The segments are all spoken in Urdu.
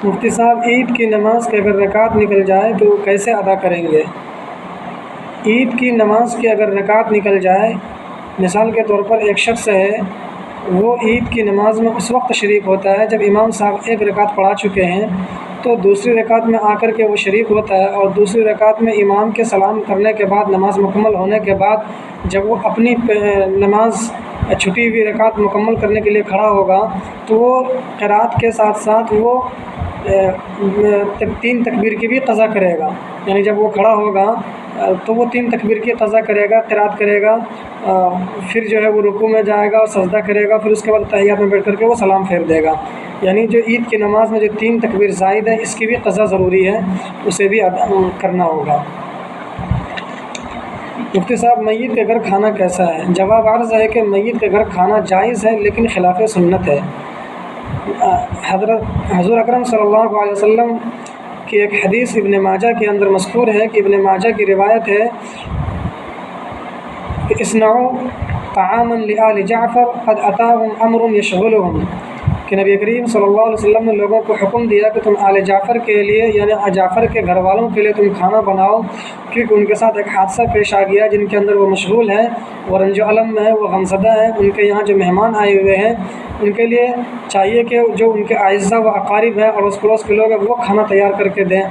مفتی صاحب، عید کی نماز کی اگر رکعت نکل جائے تو کیسے ادا کریں گے؟ عید کی نماز کی اگر رکعت نکل جائے، مثال کے طور پر ایک شخص ہے، وہ عید کی نماز میں اس وقت شریک ہوتا ہے جب امام صاحب ایک رکعت پڑھا چکے ہیں، تو دوسری رکعت میں آ کر کے وہ شریک ہوتا ہے، اور دوسری رکعت میں امام کے سلام کرنے کے بعد، نماز مکمل ہونے کے بعد جب وہ اپنی نماز چھٹی ہوئی رکعت مکمل کرنے کے لیے کھڑا ہوگا، تو وہ قرات کے ساتھ ساتھ وہ 3 تکبیر کی بھی قضا کرے گا۔ یعنی جب وہ کھڑا ہوگا تو وہ 3 تکبیر کی قضا کرے گا، قرات کرے گا، پھر جو ہے وہ رکوع میں جائے گا اور سجدہ کرے گا، پھر اس کے بعد تحیات میں بیٹھ کر کے وہ سلام پھیر دے گا۔ یعنی جو عید کی نماز میں جو 3 تکبیر زائد ہے، اس کی بھی قضا ضروری ہے، اسے بھی ادا کرنا ہوگا۔ مفتی صاحب، میت کے گھر کھانا کیسا ہے؟ جواب عرض ہے کہ میت کے گھر کھانا جائز ہے لیکن خلاف سنت ہے۔ حضور اکرم صلی اللہ علیہ وسلم کی ایک حدیث ابن ماجہ کے اندر مذکور ہے کہ ابن ماجہ کی روایت ہے کہ اصنعوا طعاما لآل جعفر قد اتاهم امر یشغلهم، کہ نبی کریم صلی اللہ علیہ وسلم نے لوگوں کو حکم دیا کہ تم آل جعفر کے لیے، یعنی جعفر کے گھر والوں کے لیے تم کھانا بناؤ، کیونکہ ان کے ساتھ ایک حادثہ پیش آ گیا جن کے اندر وہ مشغول ہیں، وہ رنج و الم میں ہے، وہ غمزدہ ہیں۔ ان کے یہاں جو مہمان آئے ہوئے ہیں، ان کے لیے چاہیے کہ جو ان کے اعزہ و اقارب ہیں، اڑوس پڑوس کے لوگ ہیں، وہ کھانا تیار کر کے دیں،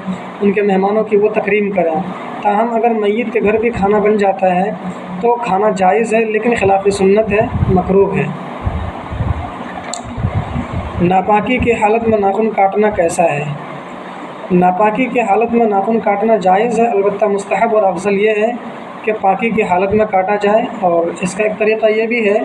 ان کے مہمانوں کی وہ تکریم کریں۔ تاہم اگر میت کے گھر بھی کھانا بن جاتا ہے تو کھانا جائز ہے لیکن خلاف سنت ہے، مکروہ ہے۔ ناپاکی کی حالت میں ناخن کاٹنا کیسا ہے؟ ناپاکی کی حالت میں ناخن کاٹنا جائز ہے، البتہ مستحب اور افضل یہ ہے کہ پاکی کی حالت میں کاٹا جائے۔ اور اس کا ایک طریقہ یہ بھی ہے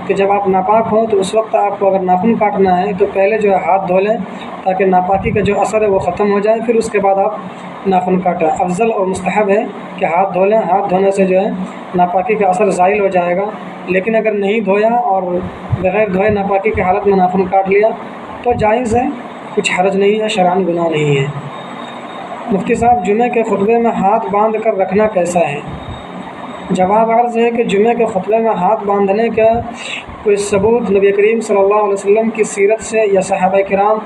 کہ جب آپ ناپاک ہوں تو اس وقت آپ کو اگر ناخن کاٹنا ہے تو پہلے جو ہے ہاتھ دھو لیں تاکہ ناپاکی کا جو اثر ہے وہ ختم ہو جائے، پھر اس کے بعد آپ ناخن کاٹیں۔ افضل اور مستحب ہے کہ ہاتھ دھو لیں، ہاتھ دھونے سے جو ہے ناپاکی کا اثر زائل ہو جائے گا۔ لیکن اگر نہیں دھویا اور بغیر دھوئے ناپاکی کی حالت میں ناخن کاٹ لیا تو جائز ہے، کچھ حرج نہیں ہے، شرعاً گناہ نہیں ہے۔ مفتی صاحب، جمعہ کے خطبے میں ہاتھ باندھ کر رکھنا کیسا ہے؟ جواب عرض ہے کہ جمعہ کے خطبے میں ہاتھ باندھنے کا کوئی ثبوت نبی کریم صلی اللہ علیہ وسلم کی سیرت سے یا صحابہ کرام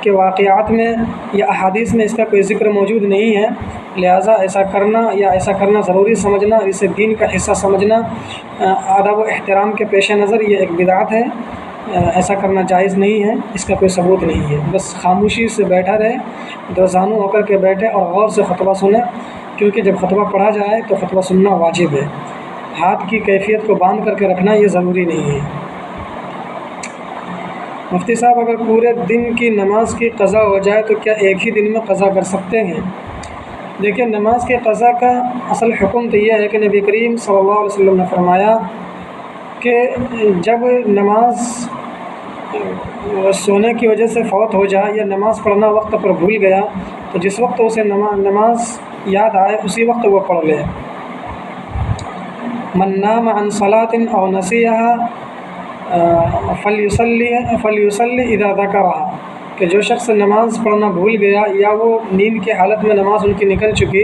کے واقعات میں یا احادیث میں اس کا کوئی ذکر موجود نہیں ہے، لہٰذا ایسا کرنا ضروری سمجھنا، اسے دین کا حصہ سمجھنا، ادب و احترام کے پیش نظر یہ ایک بدعت ہے، ایسا کرنا جائز نہیں ہے، اس کا کوئی ثبوت نہیں ہے۔ بس خاموشی سے بیٹھا رہے، دو زانو ہو کر کے بیٹھے اور غور سے خطبہ سنیں، کیونکہ جب خطبہ پڑھا جائے تو خطبہ سننا واجب ہے۔ ہاتھ کی کیفیت کو باندھ کر کے رکھنا یہ ضروری نہیں ہے۔ مفتی صاحب، اگر پورے دن کی نماز کی قضا ہو جائے تو کیا ایک ہی دن میں قضا کر سکتے ہیں؟ دیکھیں، نماز کے قضا کا اصل حکم تو یہ ہے کہ نبی کریم صلی اللہ علیہ وسلم نے فرمایا کہ جب نماز سونے کی وجہ سے فوت ہو جائے یا نماز پڑھنا وقت پر بھول گیا تو جس وقت اسے نماز یاد آئے اسی وقت وہ پڑھ لے۔ من نام عن صلاة او نسیها فلیصلی اذا ذکرها، کہ جو شخص نماز پڑھنا بھول گیا یا وہ نیند کی حالت میں نماز ان کی نکل چکی،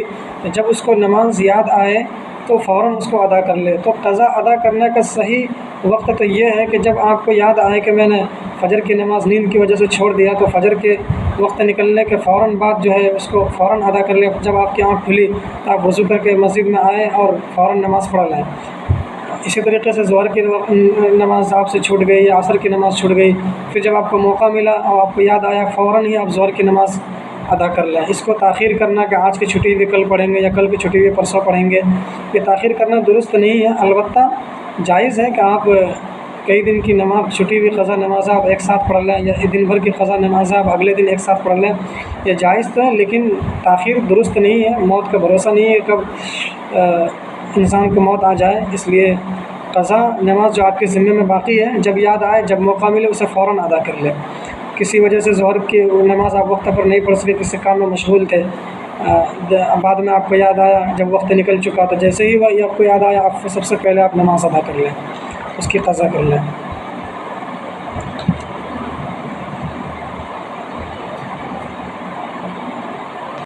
جب اس کو نماز یاد آئے تو فوراً اس کو ادا کر لے۔ تو قضا ادا کرنے کا صحیح وقت تو یہ ہے کہ جب آپ کو یاد آئے کہ میں نے فجر کی نماز نیند کی وجہ سے چھوڑ دیا، تو فجر کے وقت نکلنے کے فوراً بعد جو ہے اس کو فوراً ادا کر لیں۔ جب آپ کی آنکھ کھلی تو آپ وضو کر کے مسجد میں آئے اور فوراً نماز پڑھ لیں۔ اسی طریقے سے ظہر کی نماز آپ سے چھوٹ گئی یا عصر کی نماز چھوٹ گئی، پھر جب آپ کو موقع ملا اور آپ کو یاد آیا فوراً ہی آپ ظہر کی نماز ادا کر لیں۔ اس کو تاخیر کرنا کہ آج کی چھٹی ہوئی کل پڑھیں گے یا کل کی چھٹی ہوئی پرسوں پڑھیں گے، یہ تاخیر کرنا درست نہیں ہے۔ البتہ جائز ہے کہ آپ کئی دن کی نماز چھٹی ہوئی قضا نماز آپ ایک ساتھ پڑھ لیں، یا دن بھر کی قضا نماز آپ اگلے دن ایک ساتھ پڑھ لیں، یہ جائز تو ہے، لیکن تاخیر درست نہیں ہے۔ موت کا بھروسہ نہیں ہے کب انسان کو موت آ جائے، اس لیے قضا نماز جو آپ کے ذمے میں باقی ہے، جب یاد آئے، جب موقع ملے اسے فوراً ادا کر لیں۔ کسی وجہ سے ظہر کی نماز آپ وقت پر نہیں پڑھ سکے، کسی کام میں مشغول تھے، بعد میں آپ کو یاد آیا جب وقت نکل چکا، تو جیسے ہی وہ آپ کو یاد آیا آپ سب سے پہلے آپ نماز ادا کر لیں، اس کی قضا کر لیں۔